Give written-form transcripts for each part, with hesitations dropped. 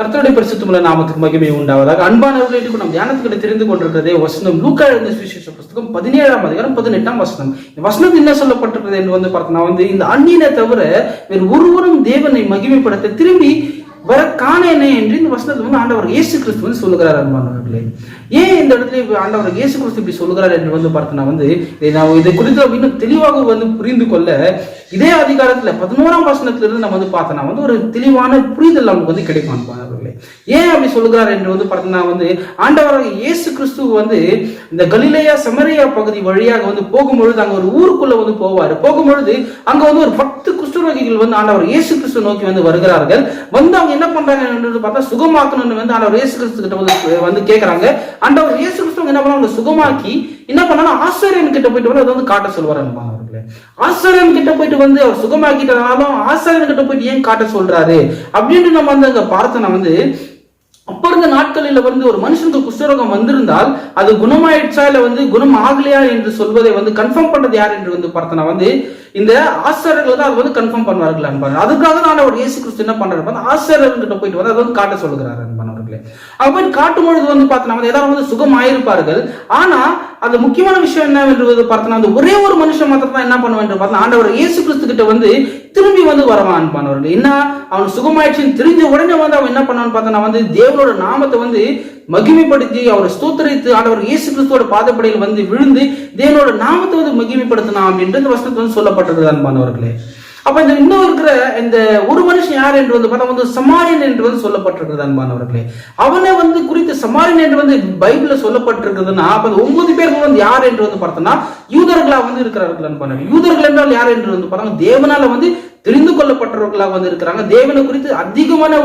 கர்த்தருடைய பரிசுத்தமுள்ள நாமத்துக்கு மகிமை உண்டாவதாக. அன்பானவர்களே, நம் தியானத்துக்கு தெரிந்து கொண்டிருக்கிறதே வசனம் லூக்கா எழுதின சுவிசேஷ புஸ்தகம் 17ஆம் அதிகாரம் 18ஆம் வசனம். இந்த வசனத்தில் என்ன சொல்லப்பட்டிருக்கிறது என்று பார்த்தோம்னா, இந்த அந்நியனை தவிர வேறு ஒருவரும் தேவனை மகிமைப்படுத்த திரும்பி வர காணேனே என்று இந்த வசனத்தில் ஆண்டவர் இயேசு கிறிஸ்து சொல்லுகிறார். அன்பானவர்களே, ஏன் இந்த இடத்துல ஆண்டவர் இயேசு கிறிஸ்து இப்படி சொல்லுகிறார் என்று பார்த்தோம்னா, இதை குறித்து இன்னும் தெளிவாக புரிந்து கொள்ள இதே அதிகாரத்துல 11ஆம் வசனத்திலிருந்து நம்ம பார்த்தோம்னா ஒரு தெளிவான புரிதல் நமக்கு கிடைக்கும். அன்பானவர்களே, ஏன் அப்படி சொல்லுகிறார் என்று பார்த்தோம்னா, ஆண்டவராக இயேசு கிறிஸ்து இந்த கலிலேயா சமரியா பகுதி வழியாக போகும்பொழுது அங்க ஒரு ஊருக்குள்ள போவாரு. போகும்பொழுது அங்க ஒரு 10 குஷ்டரோகிகள் ஆண்டவர் இயேசு கிறிஸ்து நோக்கி வருகிறார்கள். அவங்க என்ன பண்றாங்க என்று பார்த்தா, சுகமாக்கணும்னு ஆண்டவர் இயேசு கிறிஸ்து கிட்ட கேட்கறாங்க. ஆண்டவர் இயேசு கிறிஸ்து என்ன பண்ணாங்க, சுகமாக்கி என்ன பண்ணா ஆசாரியன் கிட்ட போயிட்டு அதை காட்ட சொல்வார். அன்பானவர்களே, ஆசாரியன் கிட்ட போயிட்டு அவர் சுகமாக்கிட்டனாலும் ஆசாரியன் கிட்ட போயிட்டு ஏன் காட்ட சொல்றாரு அப்படின்னு நம்ம அங்க பார்த்தோம்னா, அப்ப இருந்த நாட்களில் ஒரு மனுஷனுக்கு குஷ்டரோகம் வந்திருந்தால் அது குணமாயிடுச்சா இல்ல குணம் ஆகலையா என்று சொல்வதை கன்ஃபார்ம் பண்றது யார் என்று பார்த்தோம்னா, இந்த ஆசிரியர்கள் தான் அது கன்ஃபார்ம் பண்ணுவார்கள். அன்பான அதுக்காக தான் அவர் இயேசு கிறிஸ்து என்ன பண்றாரு, ஆசிரியர்கிட்ட போயிட்டு அதை காட்ட சொல்லுகிறார். அன்பானவர்களே, அவ போய் காட்டும் பொழுது பார்த்தோம்னா எல்லாரும் சுகம் ஆயிருப்பார்கள். ஆனா அந்த முக்கியமான விஷயம் என்ன என்று பார்த்தோம்னா, அந்த ஒரே ஒரு மனுஷன் மாத்திரம் தான் என்ன பண்ணுவான் என்று பார்த்தா, ஆண்டவர் இயேசு கிறிஸ்து கிட்ட திரும்பி வருவான். அன்பானவர்கள், என்ன அவன் சுகமாயிடுச்சுன்னு தெரிஞ்ச உடனே அவன் என்ன பண்ணுவான்னு பார்த்தோம்னா, தேவனோட நாமத்தை மகிமைப்படுத்தி அவர் ஸ்தோத்திரித்து ஆண்டவர் இயேசு கிறிஸ்துவோட பாதப்படையில் விழுந்து தேவனோட நாமத்தை மகிமைப்படுத்தினான் அப்படின்றது இந்த வசனத்துல சொல்லப்பட்டது. அன்பானவர்களே, அப்ப இந்த இன்னும் இருக்கிற இந்த ஒரு மனுஷன் யார் என்று பார்த்தா சமாரியன் என்று சொல்லப்பட்டிருக்கிறது. அன்பானவர்களே, அவனை குறித்து சமாரியன் என்று பைபிள்ல சொல்லப்பட்டிருக்கிறதுனா, அப்ப 9 பேர்கள் யார் என்று பார்த்தோம்னா யூதர்களா இருக்கிறார்கள். அன்பானவர்கள், யூதர்கள் என்றால் யார் என்று பார்த்தா தேவனால தெரிந்து கொள்ளப்பட்டவர்களாக இருக்கிறாங்க. தேவனை குறித்து அதிகமான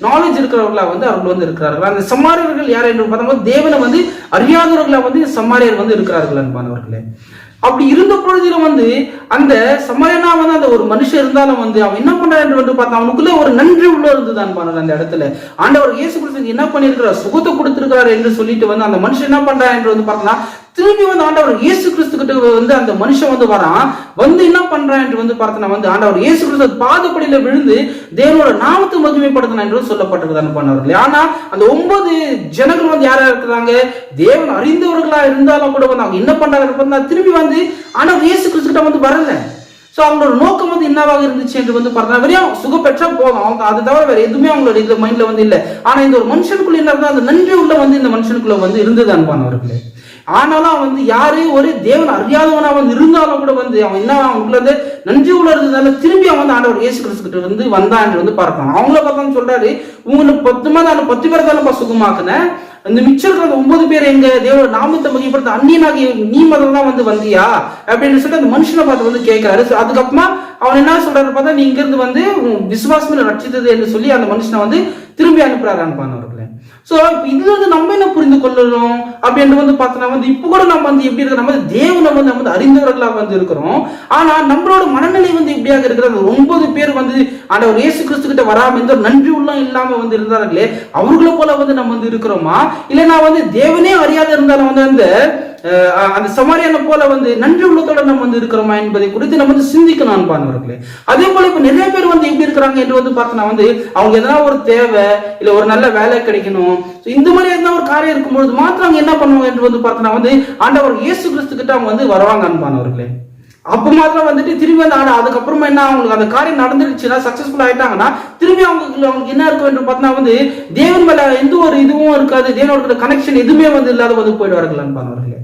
நாலேஜ் இருக்கிறவர்களா அவர்கள் இருக்கிறார்கள். அந்த சமாரியர்கள் யார் என்று பார்த்தா தேவனை அறியாதவர்களா சமாரியர் இருக்கிறார்கள். அன்பானவர்களே, அப்படி இருந்த பொழுதிலும் அந்த சமயனா அந்த ஒரு மனுஷன் இருந்தாலும் அவன் என்ன பண்றான் என்று பார்த்தா அவனுக்குள்ள ஒரு நன்றி உள்ள இருந்தது. அன்பானவர், அந்த இடத்துல ஆண்டவர் இயேசு கிறிஸ்து என்ன பண்ணிருக்கிறார், சுகத்தை கொடுத்திருக்கிறார் என்று சொல்லிட்டு அந்த மனுஷன் என்ன பண்றான் என்று பார்த்தா திரும்பி ஆண்டவர் இயேசு கிறிஸ்து கிட்ட அந்த மனுஷன் வரான். என்ன பண்றான் என்று பார்த்தா ஆண்டவர் இயேசு கிறிஸ்து பாதப்படியில விழுந்து தேவனோட நாமத்தை மகிமைப்படுத்தினான் என்று சொல்லப்பட்டிருக்கிறது. அன்பானவர்களே, ஆனா அந்த 9 ஜனங்கள் யாரா இருக்கிறாங்க, தேவன் அறிந்தவர்களா இருந்தாலும் கூட அவங்க என்ன பண்றாங்க, திரும்பி ஆண்டவர் இயேசு கிறிஸ்து கிட்ட வரல. சோ அவங்களோட நோக்கம் என்னவாக இருந்துச்சு என்று பார்த்தா, வெறும் சுகம் பெற்றா போதும், அவங்க அதை தவிர வேற எதுவுமே அவங்களோட இது மைண்ட்ல இல்ல. ஆனா இந்த ஒரு மனுஷனுக்குள்ள என்ன இருந்தா அந்த நன்றி உள்ள இந்த மனுஷனுக்குள்ள இருந்தது. அன்பானவர்களே, ஆனாலும் யாரு ஒரு தேவன் அறியாதவனா இருந்தாலும் கூட அவன் என்ன அவங்களுக்குள்ள நன்றி உள்ள இருந்ததால திரும்பி அவன் ஆண்டவர் இயேசு கிறிஸ்து கிட்ட வந்தான் என்று பார்க்கலாம். அவங்கள பார்த்தா சொல்றாரு, உங்களுக்கு 10 பேர் தானே சுகமாக்குனேன், அந்த மிச்சம் இருக்கிற 9 பேர் எங்க தேவ நாமத்தை மகிமைப்படுத்த அந்நியனாகி நீ மதம் தான் வந்தியா அப்படின்னு சொல்லிட்டு அந்த மனுஷனை பார்த்து கேட்கிறாரு. அதுக்கப்புறமா அவன் என்ன சொல்றாரு பார்த்தா, நீ இங்க இருந்து விசுவாசமே ரட்சித்தது என்று சொல்லி அந்த மனுஷனை திரும்பி அனுப்புறாரு. அனுப்பானவர்களே, சோ இதுல நம்ம என்ன புரிந்து கொள்ளணும் அப்படின்னு பார்த்தோம்னா, இப்ப கூட நம்ம எப்படி இருக்கிற நம்ம தேவனை நம்ம அறிந்தவர்களா இருக்கிறோம். ஆனா நம்மளோட மனநிலை எப்படியாக இருக்கிறது, 9 பேர் ஆண்டவர் இயேசு கிறிஸ்து கிட்ட வராம இந்த நன்றி உள்ள இல்லாம இருந்தார்களே, அவர்களை போல நம்ம இருக்கிறோமா, இல்லைன்னா தேவனே அறியாத இருந்தாலும் அந்த சமாரியான போல நன்றி உள்ளத்தோட நம்ம இருக்கிறோமா என்பதை குறித்து நம்ம சிந்திக்கணும். அன்பானவர்களே, அதே போல இப்ப நிறைய பேர் எப்படி இருக்கிறாங்க என்று பார்த்தோம்னா, அவங்க எதனா ஒரு தேவை இல்ல ஒரு நல்ல வேலை கிடைக்கணும், இந்த மாதிரி எதனா ஒரு காரியம் இருக்கும்பொழுது மாத்திரம் அவங்க என்ன பண்ணுவாங்க என்று பார்த்தோம்னா ஆண்டவர் இயேசு கிறிஸ்து கிட்ட அவங்க வருவாங்க. அன்பானவர்களே, அப்ப மாத்திரம் திரும்பி அதுக்கப்புறமா என்ன அவங்களுக்கு அந்த காரியம் நடந்துருச்சுன்னா சக்சஸ்ஃபுல் ஆயிட்டாங்கன்னா திரும்பி அவங்களுக்கு என்ன இருக்கும் என்று பார்த்தோம்னா தேவன் மேல எந்த ஒரு இதுவும் இருக்காது, தேவனோட கனெக்ஷன் எதுவுமே இல்லாத போயிடுவார்கள். அன்பானவர்களே,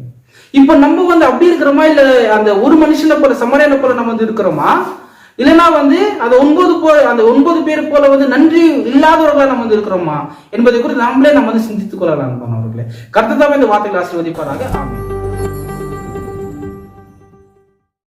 இப்ப நம்ம அப்படி இருக்கிறோமா, இல்ல அந்த ஒரு மனுஷனை போல சமரியனை போல நம்ம இருக்கிறோமா, இல்லைன்னா அந்த 9 பேர் போல நன்றி இல்லாதவர்களா நம்ம இருக்கிறோமா என்பதை குறித்து நம்மளே நம்ம சிந்தித்துக் கொள்ளலாம். அன்பானவர்களே, கர்த்தர் தாமே இந்த வார்த்தைகளை ஆசீர்வதிப்பாராக. ஆமென்.